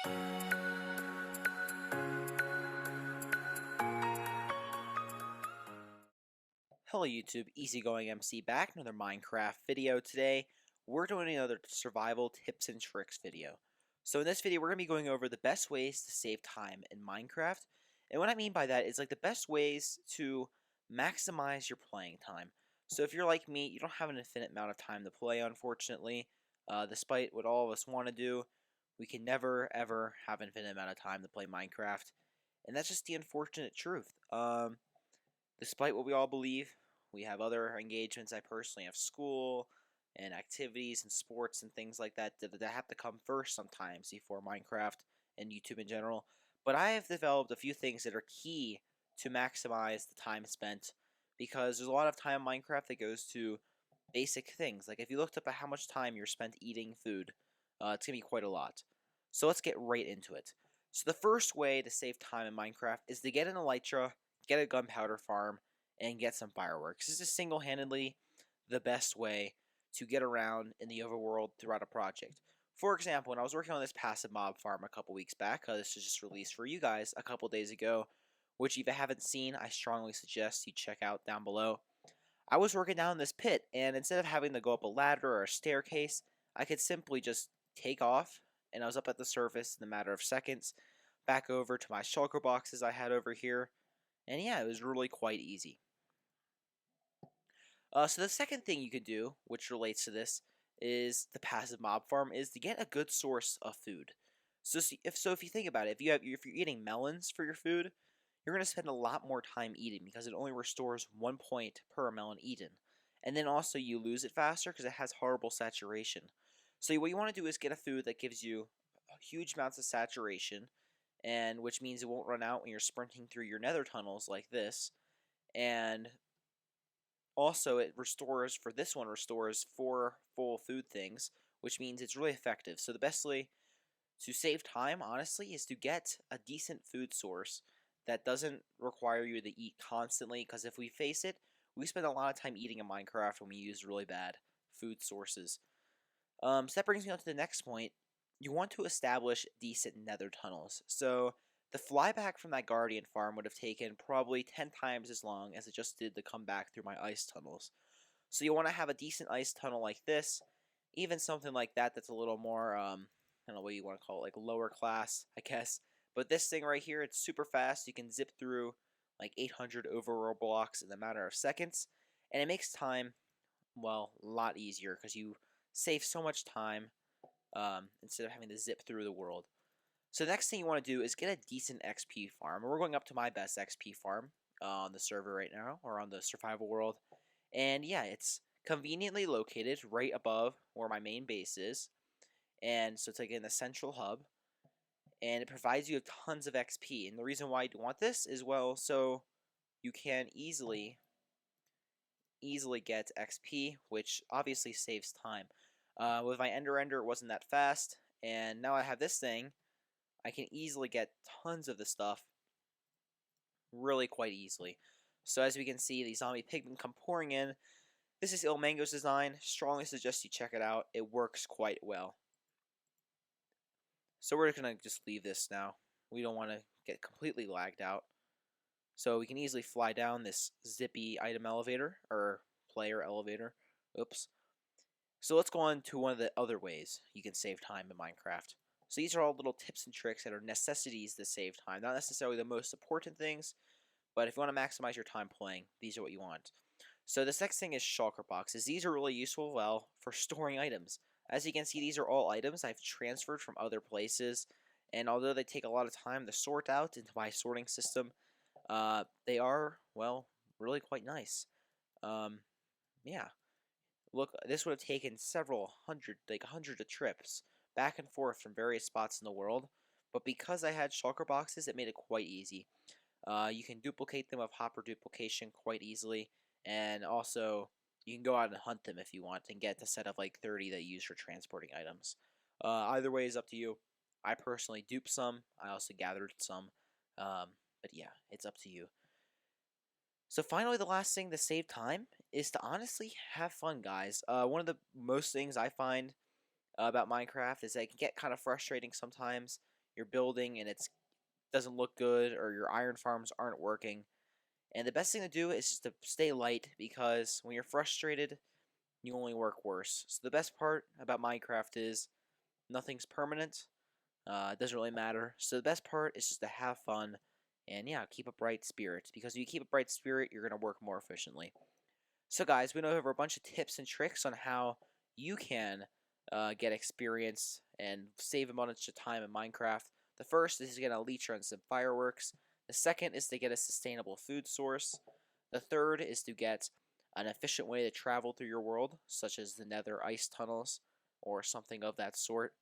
Hello YouTube, EasyGoingMC back, another Minecraft video. Today, we're doing another survival tips and tricks video. So in this video, we're going to be going over the best ways to save time in Minecraft. And what I mean by that is like the best ways to maximize your playing time. So if you're like me, you don't have an infinite amount of time to play, unfortunately. Despite what all of us want to do, we can never ever have an infinite amount of time to play Minecraft. And that's just the unfortunate truth. Despite what we all believe, we have other engagements. I personally have school and activities and sports and things like that that have to come first sometimes before Minecraft and YouTube in general. But I have developed a few things that are key to maximize the time spent, because there's a lot of time in Minecraft that goes to basic things. Like if you looked up at how much time you're spent eating food, it's going to be quite a lot. So let's get right into it. So the first way to save time in Minecraft is to get an elytra, get a gunpowder farm, and get some fireworks. This is single-handedly the best way to get around in the overworld throughout a project. For example, when I was working on this passive mob farm a couple weeks back, this was just released for you guys a couple days ago, which if you haven't seen, I strongly suggest you check out down below. I was working down this pit, and instead of having to go up a ladder or a staircase, I could simply just take off, and I was up at the surface in a matter of seconds, back over to my Chakra Boxes I had over here, and yeah, it was really quite easy. So the second thing you could do, which relates to this, is the passive mob farm, is to get a good source of food. So if you think about it, if you're eating melons for your food, you're going to spend a lot more time eating because it only restores 1 point per melon eaten. And then also you lose it faster because it has horrible saturation. So what you want to do is get a food that gives you huge amounts of saturation, and which means it won't run out when you're sprinting through your nether tunnels like this. And also it restores, for this one, restores 4 full food things, which means it's really effective. So the best way to save time, honestly, is to get a decent food source that doesn't require you to eat constantly, because if we face it, we spend a lot of time eating in Minecraft when we use really bad food sources. So that brings me on to the next point. You want to establish decent nether tunnels. So the flyback from that Guardian farm would have taken probably 10 times as long as it just did to come back through my ice tunnels. So you want to have a decent ice tunnel like this, even something like that that's a little more, I don't know what you want to call it, like lower class, I guess. But this thing right here, it's super fast. You can zip through like 800 overworld blocks in a matter of seconds, and it makes time, well, a lot easier because you save so much time instead of having to zip through the world. So the next thing you want to do is get a decent XP farm. We're going up to my best XP farm on the server right now, or on the survival world. And yeah, it's conveniently located right above where my main base is. And so it's like in the central hub. And it provides you tons of XP. And the reason why you want this is, well, so you can easily get XP, which obviously saves time. With my Ender, it wasn't that fast. And now I have this thing, I can easily get tons of the stuff really quite easily. So as we can see, the zombie pigmen come pouring in. This is Ilmango's design. Strongly suggest you check it out. It works quite well. So we're going to just leave this now. We don't want to get completely lagged out. So we can easily fly down this zippy item elevator, or player elevator. Oops. So let's go on to one of the other ways you can save time in Minecraft. So these are all little tips and tricks that are necessities to save time. Not necessarily the most important things, but if you want to maximize your time playing, these are what you want. So this next thing is Chakra Boxes. These are really useful, well, for storing items. As you can see, these are all items I've transferred from other places, and although they take a lot of time to sort out into my sorting system, they are, well, really quite nice. Yeah. Look, this would have taken several hundred, like hundreds of trips back and forth from various spots in the world, but because I had Chakra Boxes, it made it quite easy. You can duplicate them with hopper duplication quite easily, and also you can go out and hunt them if you want and get a set of like 30 that you use for transporting items. Either way is up to you. I personally duped some. I also gathered some. But yeah, it's up to you. So finally, the last thing to save time is to honestly have fun, guys. One of the most things I find about Minecraft is that it can get kind of frustrating sometimes. you're building and it doesn't look good, or your iron farms aren't working. And the best thing to do is just to stay light, because when you're frustrated, you only work worse. So the best part about Minecraft is nothing's permanent. It doesn't really matter. So the best part is just to have fun, and yeah, keep a bright spirit. Because if you keep a bright spirit, you're gonna work more efficiently. So guys, we know we have a bunch of tips and tricks on how you can get experience and save a bunch of time in Minecraft. The first is to get a leech on some fireworks. The second is to get a sustainable food source. The third is to get an efficient way to travel through your world, such as the Nether ice tunnels or something of that sort.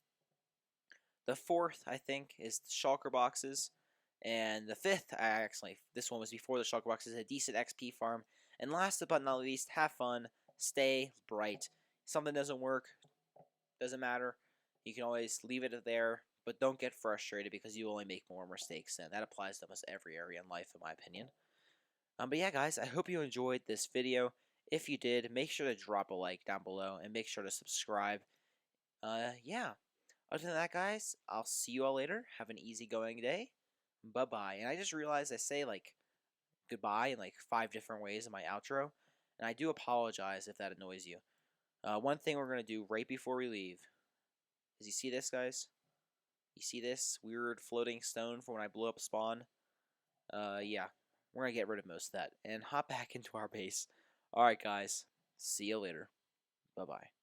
The fourth, I think, is the Chakra Boxes. And the fifth, this one was before the Chakra Boxes, a decent XP farm. And last but not least, have fun, stay bright. If something doesn't work, doesn't matter. You can always leave it there, but don't get frustrated, because you only make more mistakes. And that applies to almost every area in life, in my opinion. But yeah, guys, I hope you enjoyed this video. If you did, make sure to drop a like down below and make sure to subscribe. Yeah. Other than that, guys, I'll see you all later. Have an easygoing day. Bye-bye. And I just realized I say, like, goodbye in, like, 5 different ways in my outro. And I do apologize if that annoys you. One thing we're going to do right before we leave is, you see this, guys? You see this weird floating stone from when I blew up spawn? Yeah. We're going to get rid of most of that and hop back into our base. Alright, guys. See you later. Bye-bye.